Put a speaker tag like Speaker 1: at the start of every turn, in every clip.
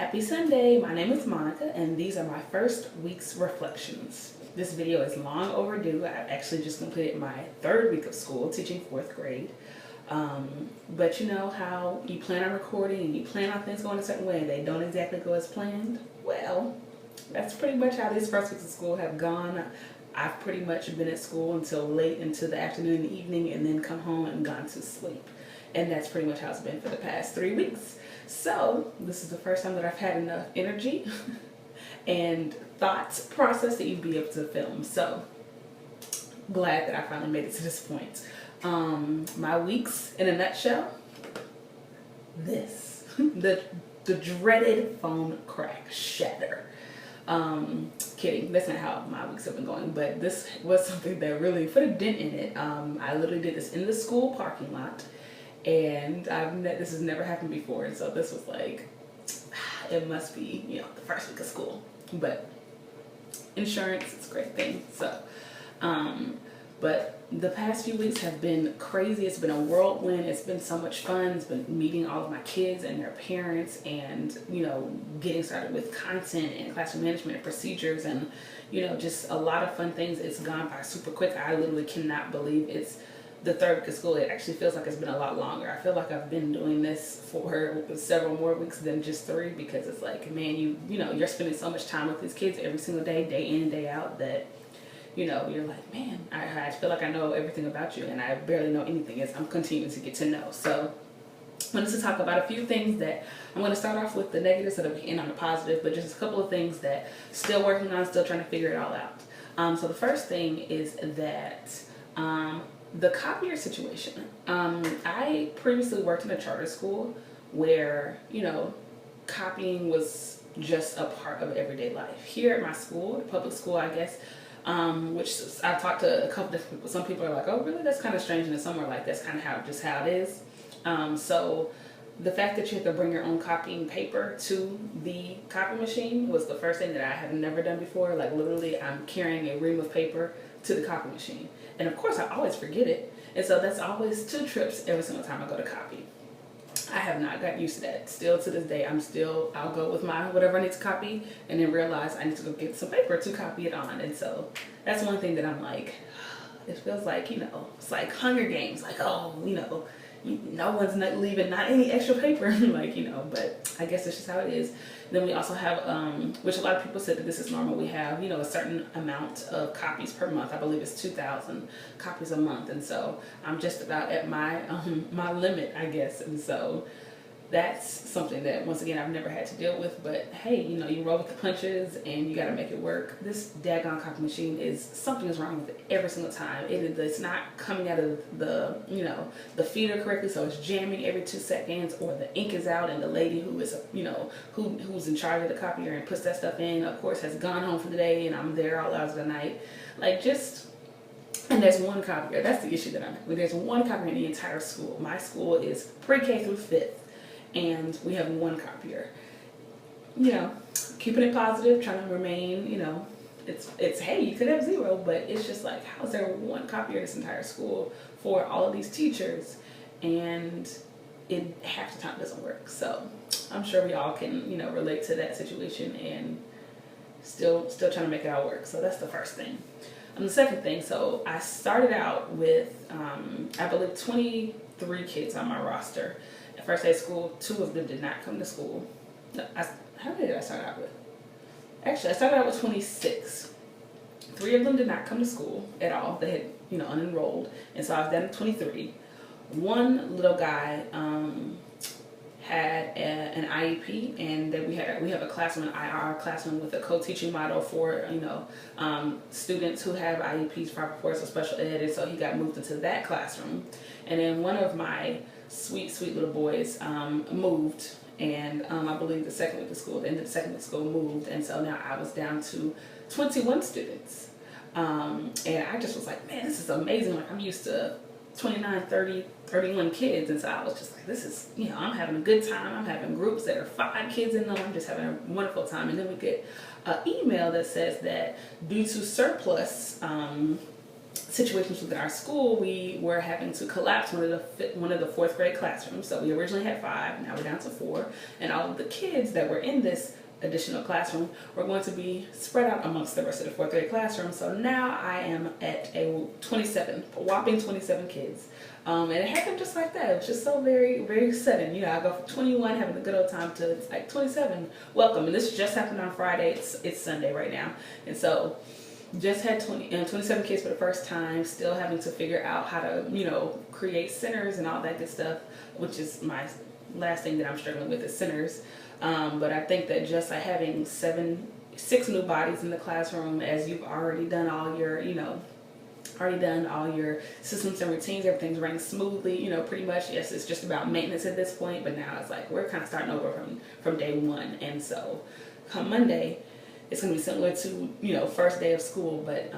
Speaker 1: Happy Sunday, my name is Monica and these are my first week's reflections. This video is long overdue. I actually just completed my third week of school teaching fourth grade. But you know how you plan on recording and you plan on things going a certain way and they don't exactly go as planned? Well, that's pretty much how these first weeks of school have gone. I've pretty much been at school until late into the afternoon and evening and then come home and gone to sleep. And that's pretty much how it's been for the past 3 weeks. So this is the first time that I've had enough energy and thoughts process to even be able to film. So glad that I finally made it to this point. My weeks in a nutshell, this, the dreaded phone crack shatter. Kidding, that's not how my weeks have been going, but this was something that really put a dent in it. I literally did this in the school parking lot, and this has never happened before, and so this was like, it must be, you know, the first week of school. But insurance is a great thing. So but the past few weeks have been crazy. It's been a whirlwind. It's been so much fun. It's been meeting all of my kids and their parents, and you know, getting started with content and classroom management and procedures, and you know, just a lot of fun things. It's gone by super quick. I literally cannot believe it's the third week of school. It actually feels like it's been a lot longer. I feel like I've been doing this for several more weeks than just 3, because it's like, man, you know, you're spending so much time with these kids every single day, day in and day out, that you know, you're like, man, I feel like I know everything about you and I barely know anything as I'm continuing to get to know. So I wanted to talk about a few things that I'm going to start off with the negatives so that we can end on the positive, but just a couple of things that still working on, still trying to figure it all out. So the first thing is that the copier situation. I previously worked in a charter school where, you know, copying was just a part of everyday life. Here at my school, public school, I guess, which I've talked to a couple different people. Some people are like, oh really, that's kind of strange, and some are like, that's kind of how it is. So the fact that you have to bring your own copying paper to the copy machine was the first thing that I had never done before. Like literally, I'm carrying a ream of paper to the copy machine, and of course I always forget it, and so that's always 2 trips every single time I go to copy. I have not gotten used to that. Still to this day, I'll go with my whatever I need to copy and then realize I need to go get some paper to copy it on. And so that's one thing that I'm like, it feels like, you know, it's like Hunger Games, like, oh, you know, no one's not leaving not any extra paper, like, you know, but I guess it's just how it is. And then we also have, which a lot of people said that this is normal, we have, you know, a certain amount of copies per month. I believe it's 2,000 copies a month, and so I'm just about at my my limit, I guess. And so that's something that, once again, I've never had to deal with, but hey, you know, you roll with the punches and you got to make it work. This daggone copy machine something is wrong with it every single time. It's not coming out of the, you know, the feeder correctly, so it's jamming every 2 seconds, or the ink is out and the lady who is, you know, who's in charge of the copier and puts that stuff in, of course, has gone home for the day, and I'm there all hours of the night. Like, just, and there's one copier. That's the issue that I'm with. There's one copier in the entire school. My school is pre-K through 5th. And we have one copier. You know, keeping it positive, trying to remain, you know, it's hey, you could have 0, but it's just like, how is there one copier in this entire school for all of these teachers, and it half the time doesn't work. So I'm sure we all can, you know, relate to that situation, and still trying to make it all work. So that's the first thing. The second thing, so I started out with I believe 23 kids on my roster. First day of school, 2 of them did not come to school. No, how many did I start out with? Actually, I started out with 26. 3 of them did not come to school at all. They had, you know, unenrolled, and so I was down to 23. One little guy had an IEP, and then we have a classroom, an IR classroom with a co-teaching model for, you know, students who have IEPs, proper reports of special ed, and so he got moved into that classroom. And then one of my sweet little boys moved, and I believe the second week of school, the end of the second week of school, moved, and so now I was down to 21 students. And I just was like, man, this is amazing. Like, I'm used to 29, 30, 31 kids, and so I was just like, this is, you know, I'm having a good time. I'm having groups that are 5 kids in them. I'm just having a wonderful time. And then we get an email that says that due to surplus situations within our school, we were having to collapse one of the fourth grade classrooms. So we originally had 5, now we're down to 4, and all of the kids that were in this additional classroom were going to be spread out amongst the rest of the fourth grade classroom. So now I am at a whopping 27 kids. And it happened just like that. It was just so very, very sudden. You know, I go from 21 having a good old time to it's like 27, welcome. And this just happened on Friday. It's Sunday right now. And so just had 27 kids for the first time, still having to figure out how to, you know, create centers and all that good stuff, which is my last thing that I'm struggling with is centers. But I think that just like having 6 new bodies in the classroom, as you've already done all your, you know, systems and routines, everything's running smoothly, you know, pretty much. Yes, it's just about maintenance at this point, but now it's like we're kind of starting over from day one. And so come Monday, it's going to be similar to, you know, first day of school, but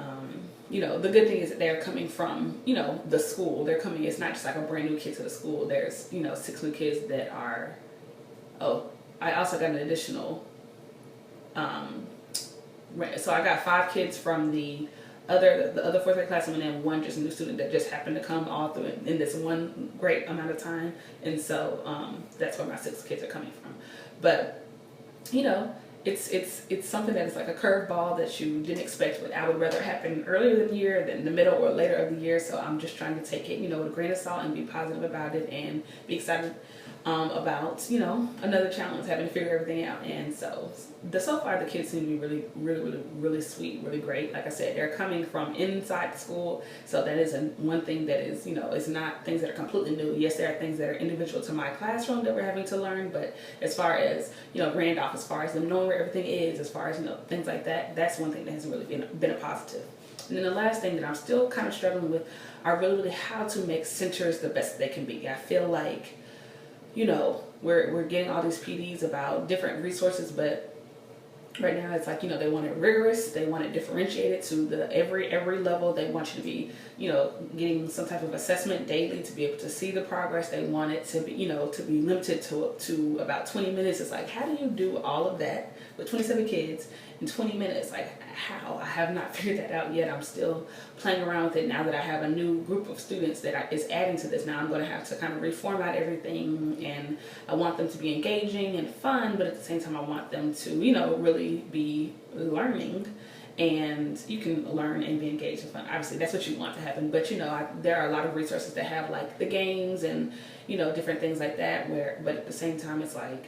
Speaker 1: you know, the good thing is that they're coming from, you know, the school. They're coming, it's not just like a brand new kid to the school. There's, you know, 6 new kids that are, I also got an additional, so I got 5 kids from the other fourth grade classroom, and then 1 just new student that just happened to come all through in this one great amount of time. And so that's where my 6 kids are coming from. But, you know, it's something that is like a curveball that you didn't expect, but I would rather happen earlier in the year than the middle or later of the year. So I'm just trying to take it, you know, with a grain of salt and be positive about it and be excited about, you know, another challenge, having to figure everything out. And so so far the kids seem to be really sweet, really great. Like I said, they're coming from inside the school, so that is one thing that is, you know, it's not things that are completely new. Yes, there are things that are individual to my classroom that we're having to learn, but as far as, you know, Randolph, as far as them knowing where everything is, as far as, you know, things like that, that's one thing that has really been a positive. And then the last thing that I'm still kind of struggling with are really how to make centers the best they can be. I feel like, you know, we're getting all these PDs about different resources, but right now it's like, you know, they want it rigorous, they want it differentiated to the every level. They want you to be, you know, getting some type of assessment daily to be able to see the progress. They want it to be, you know, to be limited to about 20 minutes. It's like, how do you do all of that with 27 kids in 20 minutes? Like, how? I have not figured that out yet. I'm still playing around with it now that I have a new group of students that is adding to this. Now I'm going to have to kind of reformat everything, and I want them to be engaging and fun, but at the same time I want them to, you know, really be learning. And you can learn and be engaged and fun. Obviously, that's what you want to happen. But, you know, there are a lot of resources that have like the games and, you know, different things like that. But at the same time, it's like,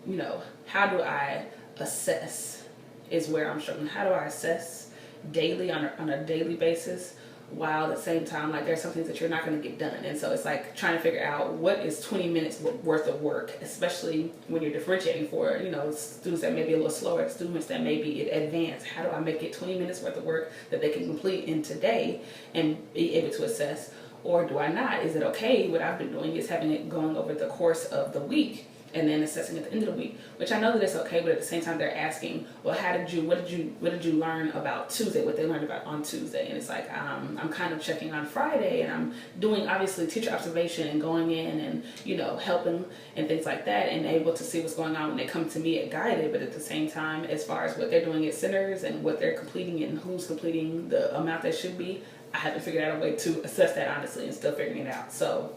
Speaker 1: you know, how do I assess is where I'm struggling. How do I assess daily on a daily basis, while at the same time, like, there's some things that you're not going to get done. And so it's like trying to figure out what is 20 minutes worth of work, especially when you're differentiating for, you know, students that may be a little slower, students that may be advanced. How do I make it 20 minutes worth of work that they can complete in today and be able to assess? Or do I not? Is it okay? What I've been doing is having it going over the course of the week and then assessing at the end of the week, which I know that it's okay, but at the same time they're asking, well, what did you learn about Tuesday, what they learned about on Tuesday? And it's like, I'm kind of checking on Friday, and I'm doing obviously teacher observation and going in and, you know, helping and things like that, and able to see what's going on when they come to me at Guided. But at the same time, as far as what they're doing at centers and what they're completing and who's completing the amount that should be, I haven't figured out a way to assess that honestly, and still figuring it out. So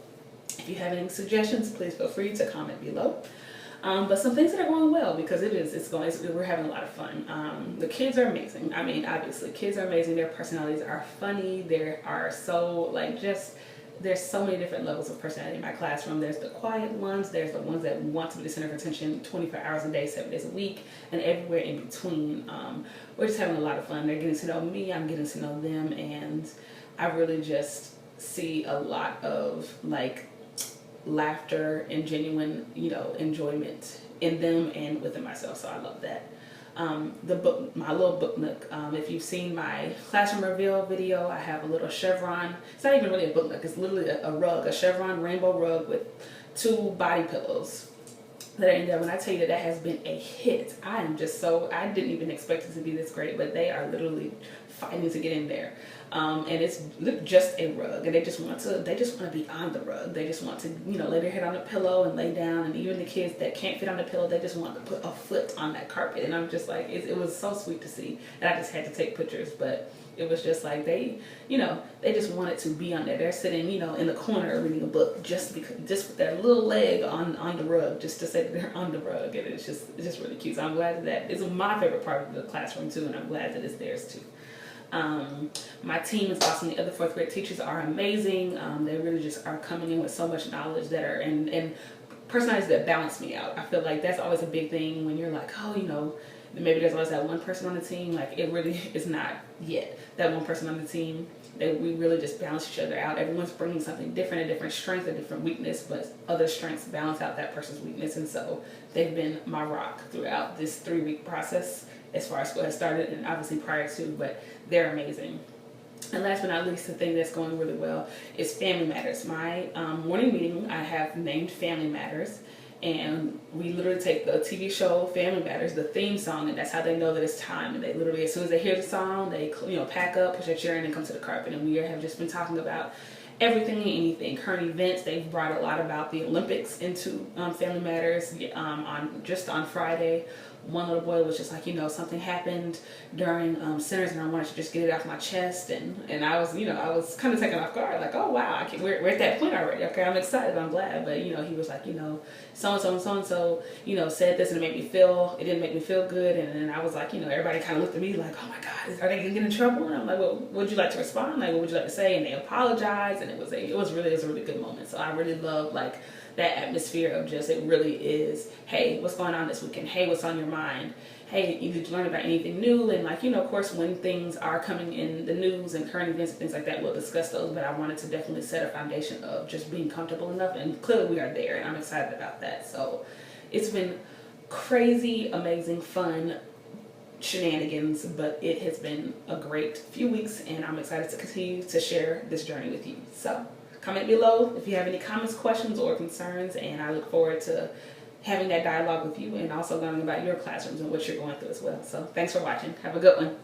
Speaker 1: if you have any suggestions, please feel free to comment below. But some things that are going well, because we're having a lot of fun. The kids are amazing. I mean, obviously, kids are amazing. Their personalities are funny. There are there's so many different levels of personality in my classroom. There's the quiet ones. There's the ones that want to be the center of attention 24 hours a day, 7 days a week, and everywhere in between. We're just having a lot of fun. They're getting to know me. I'm getting to know them, and I really just see a lot of like laughter and genuine, you know, enjoyment in them and within myself. So I love that. My little book nook. If you've seen my classroom reveal video, I have a little chevron. It's not even really a book nook. It's literally a rug, a chevron rainbow rug with 2 body pillows that are in there. When I tell you that has been a hit, I didn't even expect it to be this great, but they are literally fighting to get in there. And it's just a rug, and they just want to be on the rug. They just want to, you know, lay their head on the pillow and lay down. And even the kids that can't fit on the pillow, they just want to put a foot on that carpet. And I'm just like, it was so sweet to see, and I just had to take pictures. But It was just like they, they just wanted to be on there. They're sitting, in the corner reading a book just with their little leg on the rug, just to say that they're on the rug, and it's just really cute. So I'm glad that it's my favorite part of the classroom too, and I'm glad that it's theirs too. My team is awesome. The other fourth grade teachers are amazing. They really just are coming in with so much knowledge that are and personalities that balance me out. I feel like that's always a big thing when you're like, oh, maybe there's always that one person on the team. Like, it really is not yet that one person on the team. We really just balance each other out. Everyone's bringing something different, a different strength, a different weakness, but other strengths balance out that person's weakness. And so they've been my rock throughout this 3-week process as far as school has started, and obviously prior to, but they're amazing. And last but not least, the thing that's going really well is Family Matters. My morning meeting, I have named Family Matters, and we literally take the TV show Family Matters, the theme song, and that's how they know that it's time. And they literally, as soon as they hear the song, they pack up, push their chair in, and come to the carpet. And we have just been talking about everything and anything, current events. They've brought a lot about the Olympics into Family Matters. On Friday, one little boy was just like, something happened during centers, and I wanted to just get it off my chest, and I was, I was kind of taken off guard, like, oh wow, we're at that point already. Okay, I'm excited, I'm glad, but he was like, so and so and so and so, said this, and it didn't make me feel good, and then I was like, everybody kind of looked at me like, oh my God, are they gonna get in trouble? And I'm like, well, would you like to respond? Like, what would you like to say? And they apologized, and it was a really good moment. So I really love that atmosphere of just, it really is, hey, what's going on this weekend? Hey, what's on your mind? Hey, did you learn about anything new? And of course, when things are coming in the news and current events and things like that, we'll discuss those. But I wanted to definitely set a foundation of just being comfortable enough, and clearly we are there, and I'm excited about that. So it's been crazy, amazing, fun shenanigans, but it has been a great few weeks, and I'm excited to continue to share this journey with you. So comment below if you have any comments, questions, or concerns, and I look forward to having that dialogue with you and also learning about your classrooms and what you're going through as well. So thanks for watching. Have a good one.